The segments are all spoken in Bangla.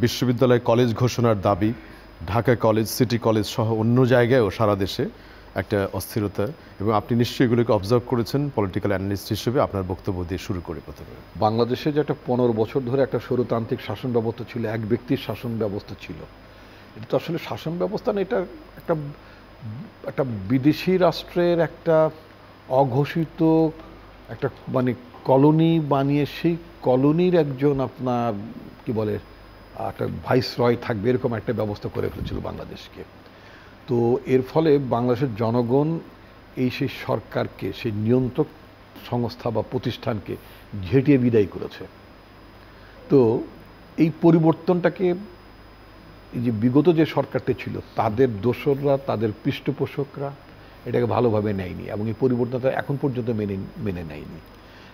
বিশ্ববিদ্যালয় কলেজ ঘোষণার দাবি, ঢাকা কলেজ, সিটি কলেজ সহ অন্য জায়গায়ও সারা দেশে একটা অস্থিরতা, এবং আপনি নিশ্চয়ই এগুলোকে অবজার্ভ করেছেন পলিটিক্যাল অ্যানালিস্ট হিসেবে। আপনার বক্তব্য দিয়ে শুরু করে প্রথমে। বাংলাদেশে যে একটা 15 বছর ধরে একটা স্বৈরতান্ত্রিক শাসন ব্যবস্থা ছিল, এক ব্যক্তির শাসন ব্যবস্থা ছিল, এটা তো আসলে শাসন ব্যবস্থা না, এটা একটা একটা বিদেশি রাষ্ট্রের একটা অঘোষিত একটা মানে কলোনি বানিয়ে সেই কলোনির একজন আপনার কি বলে একটা ভাইসরয় থাকবে, এরকম একটা ব্যবস্থা করে ফেলেছিল বাংলাদেশকে। তো এর ফলে বাংলাদেশের জনগণ সেই সরকারকে, সেই নিয়ন্ত্রক সংস্থা বা প্রতিষ্ঠানকে ঝেঁটিয়ে বিদায় করেছে। তো এই পরিবর্তনটাকে এই যে বিগত যে সরকারটি ছিল তাদের দোসররা, তাদের পৃষ্ঠপোষকরা এটাকে ভালোভাবে নেয়নি, এবং এই পরিবর্তনটা এখন পর্যন্ত মেনে নেয়নি।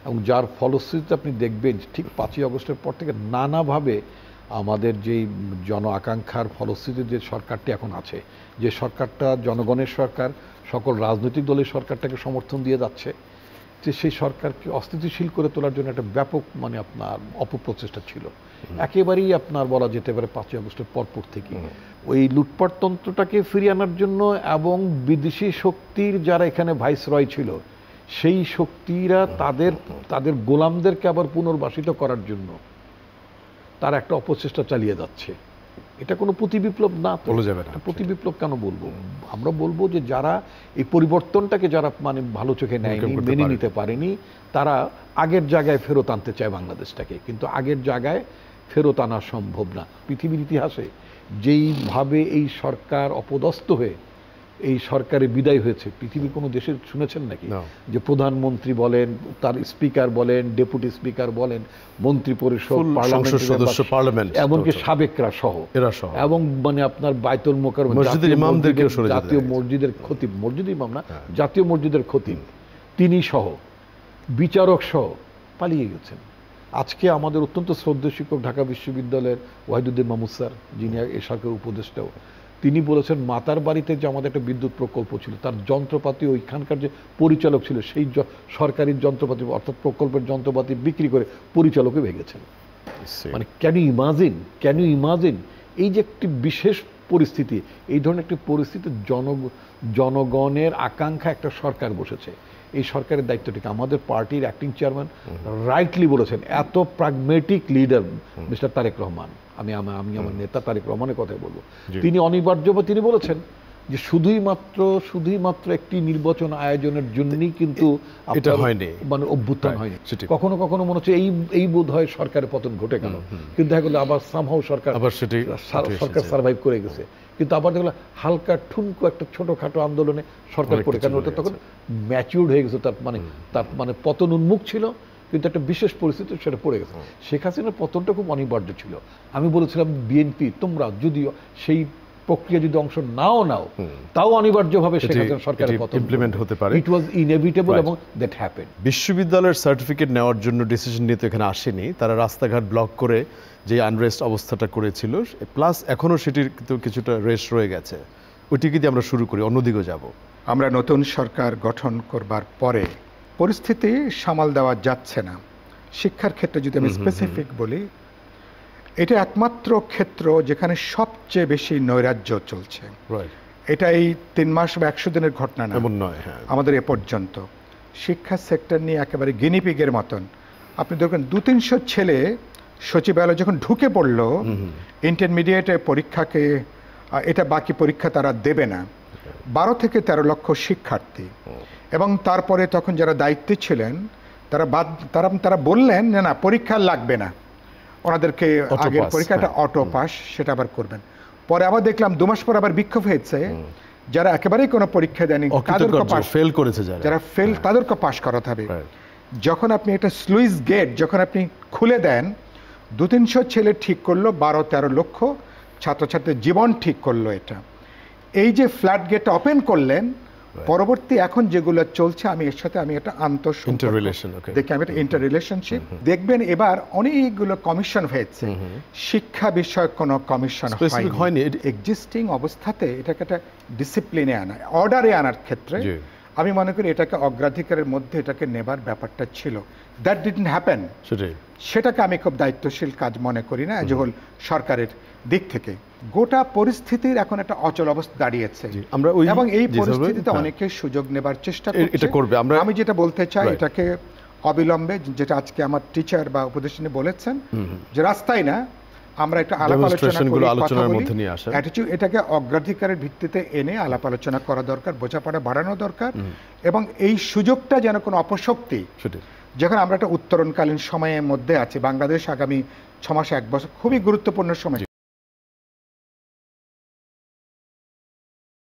এবং যার ফলশ্রুতিতে আপনি দেখবেন ঠিক 5ই আগস্টের পর থেকে নানাভাবে আমাদের যেই জন আকাঙ্ক্ষার ফলশ্রুতিতে যে সরকারটি এখন আছে, যে সরকারটা জনগণের সরকার, সকল রাজনৈতিক দলের সরকারটাকে সমর্থন দিয়ে যাচ্ছে, যে সেই সরকারকে অস্থিতিশীল করে তোলার জন্য একটা ব্যাপক মানে আপনার অপপ্রচেষ্টা ছিল একেবারেই আপনার বলা যেতে পারে 5ই আগস্টের পরপর থেকে। ওই লুটপাটতন্ত্রটাকে ফিরিয়ে আনার জন্য এবং বিদেশি শক্তির যারা এখানে ভাইসরয় ছিল সেই শক্তিরা তাদের গোলামদেরকে আবার পুনর্বাসিত করার জন্য তারা একটা অপচেষ্টা চালিয়ে যাচ্ছে। এটা কোনো প্রতিবিপ্লব না, বলা যাবে না। প্রতিবিপ্লব কেন বলবো? আমরা বলবো যে যারা এই পরিবর্তনটাকে যারা মানে ভালো চোখে নেয়নি, মেনে নিতে পারেনি, তারা আগের জায়গায় ফেরত আনতে চায় বাংলাদেশটাকে, কিন্তু আগের জায়গায় ফেরত আনা সম্ভব না। পৃথিবীর ইতিহাসে যেইভাবে এই সরকার অপদস্থ হয়ে এই সরকারে বিদায় হয়েছে পৃথিবীর কোনো দেশের শুনেছেন নাকি? যে প্রধানমন্ত্রী বলেন, তার স্পিকার বলেন, ডেপুটি স্পিকার বলেন, মন্ত্রী পরিষদ, পার্লামেন্ট, এমনকি সাবেকরা সহ এবং মানে আপনার বায়তুল মোকাররম, জাতীয় মসজিদের খতিব, মসজিদ ইমাম না, জাতীয় মসজিদের খতিব, তিনি সহ বিচারক সহ পালিয়ে গেছেন। আজকে আমাদের অত্যন্ত শ্রদ্ধেয় শিক্ষক ঢাকা বিশ্ববিদ্যালয়ের ওয়াহিদুদ্দিন মাহমুদ স্যার, যিনি এই সরকারের উপদেষ্টাও, তিনি বলেছেন মাতার বাড়িতে যে আমাদের একটা বিদ্যুৎ প্রকল্প ছিল, তার যন্ত্রপাতি ওইখানকার যে পরিচালক ছিল সেই সরকারি যন্ত্রপাতি অর্থাৎ প্রকল্পের যন্ত্রপাতি বিক্রি করে পরিচালকও ভেঙেছেন। মানে ক্যান ইউ ইমাজিন এই যে একটি বিশেষ পরিস্থিতি, এই ধরনের একটি পরিস্থিতি, জনগণের আকাঙ্ক্ষা একটা সরকার বসেছে। এই সরকারের দায়িত্বটিকে আমাদের পার্টির অ্যাক্টিং চেয়ারম্যান রাইটলি বলেছেন, এত pragmatic leader mister Tarique Rahman, আমি আমার নেতা তারেক রহমানের কথাই বলবো, তিনি অনিবার্যভাবে তিনি বলেছেন যে শুধুই মাত্র একটি নির্বাচন আয়োজনের জন্যই কিন্তু এটা হয়নি, মানে অভ্যুত্থান হয়নি। কখনো কখনো মনে হচ্ছে এই বোধ হয় সরকারের পতন ঘটে গেল, কিন্তু দেখা গেলো আবার সামহাও সরকার সার্ভাইভ করে গেছে। কিন্তু আবার দেখলো হালকা ঠুনকো একটা ছোটখাটো আন্দোলনে সরকার পড়ে, কারণ ওটা তখন ম্যাচিউর্ড হয়ে গেছে, তার মানে পতন উন্মুখ ছিল, কিন্তু একটা বিশেষ পরিস্থিতি সেটা পড়ে গেছে। শেখ হাসিনার পতনটা খুব অনিবার্য ছিল। আমি বলেছিলাম বিএনপি তোমরা যদি সেই প্রক্রিয়া যদি অংশ নাও তাও অনিবার্যভাবে শেখ হাসিনা সরকারের পতন ইমপ্লিমেন্ট হতে পারে। ইট ওয়াজ ইনএভিটেবল এবং দ্যাট হ্যাপেন্ড। বিশ্ববিদ্যালয়ের সার্টিফিকেট নেওয়ার জন্য ডিসিশন নিয়ে তো এখানে আসেনি, তারা রাস্তাঘাট ব্লক করে যে আনরেস্ট অবস্থাটা করেছিল, প্লাস এখনো সেটির কিছুটা রেস্ট রয়ে গেছে। ওইটিকে দিয়ে আমরা শুরু করি, অন্যদিকে যাব। আমরা নতুন সরকার গঠন করবার পরে পরিস্থিতি সামাল দেওয়া যাচ্ছে না। শিক্ষার ক্ষেত্রে যদি আমি স্পেসিফিক বলি, এটা একমাত্র ক্ষেত্র যেখানে সবচেয়ে বেশি নৈরাজ্য চলছে। এটা এই 3 মাস বা 100 দিনের ঘটনা না, এমন নয়। আমাদের এ পর্যন্ত শিক্ষা সেক্টর নিয়ে একেবারে গিনিপিগের মতন। আপনি দেখবেন 200-300 ছেলে সচিবালয় যখন ঢুকে পড়লো ইন্টারমিডিয়েটের পরীক্ষাকে, এটা বাকি পরীক্ষা তারা দেবে না, 12 থেকে 13 লক্ষ শিক্ষার্থী। এবং তারপরে তখন যারা দায়িত্বে ছিলেন তারা বললেন না পরীক্ষা লাগবে না, ওনাদেরকে আগের পরীক্ষাটা অটো পাস সেটা আবার করবেন। পরে আবার দেখলাম 2 মাস পর আবার বিক্ষোভ হয়েছে, যারা একেবারেই কোনো পরীক্ষা দেয়নি, যারা ফেল তাদেরকে পাস করাতে হবে। যখন আপনি একটা স্লুইস গেট যখন আপনি খুলে দেন, 200-300 ছেলে ঠিক করলো, 12-13 লক্ষ ছাত্রছাত্রীর জীবন ঠিক করলো। এটা এই যে ফ্ল্যাট গেটটা ওপেন করলেন, পরবর্তী এখন যেগুলো চলছে আমি এর সাথে আমি একটা দেখি, আমি একটা ইন্টার রিলেশনশিপ দেখবেন। এবার অনেকগুলো কমিশন হয়েছে, শিক্ষা বিষয়ক কোনো কমিশন হয়নি। এক্সিস্টিং অবস্থাতে এটাকে একটা ডিসিপ্লিনে আনা, অর্ডারে আনার ক্ষেত্রে আমি মনে করি এটাকে অগ্রাধিকারের মধ্যে এটাকে নেবার ব্যাপারটা ছিল। দ্যাট ডিডন্ট হ্যাপেন, সেটাই সেটাকে আমি খুব দায়িত্বশীল কাজ মনে করি না যে হল সরকারের দিক থেকে। গোটা পরিস্থিতির এখন একটা অচল অবস্থা দাঁড়িয়েছে আমরা এবং এই পরিস্থিতিতে অনেকে সুযোগ নেবার চেষ্টা এটা করবে। আমি যেটা বলতে চাই এটাকে অবিলম্বে, যেটা আজকে আমার টিচার বা উপদেষ্টা বলেছেন যে রাস্তায় না, আমরা একটা আলাপ আলোচনার মধ্যে নিয়ে আসা, এটাকে অগ্রাধিকারের ভিত্তিতে এনে আলাপ আলোচনা করা দরকার, বোঝাপড়া বাড়ানো দরকার এবং এই সুযোগটা যেন কোনো অপশক্তি, যখন আমরা একটা উত্তরণকালীন সময়ের মধ্যে আছি, বাংলাদেশ আগামী 6 মাস 1 বছর খুবই গুরুত্বপূর্ণ সময়।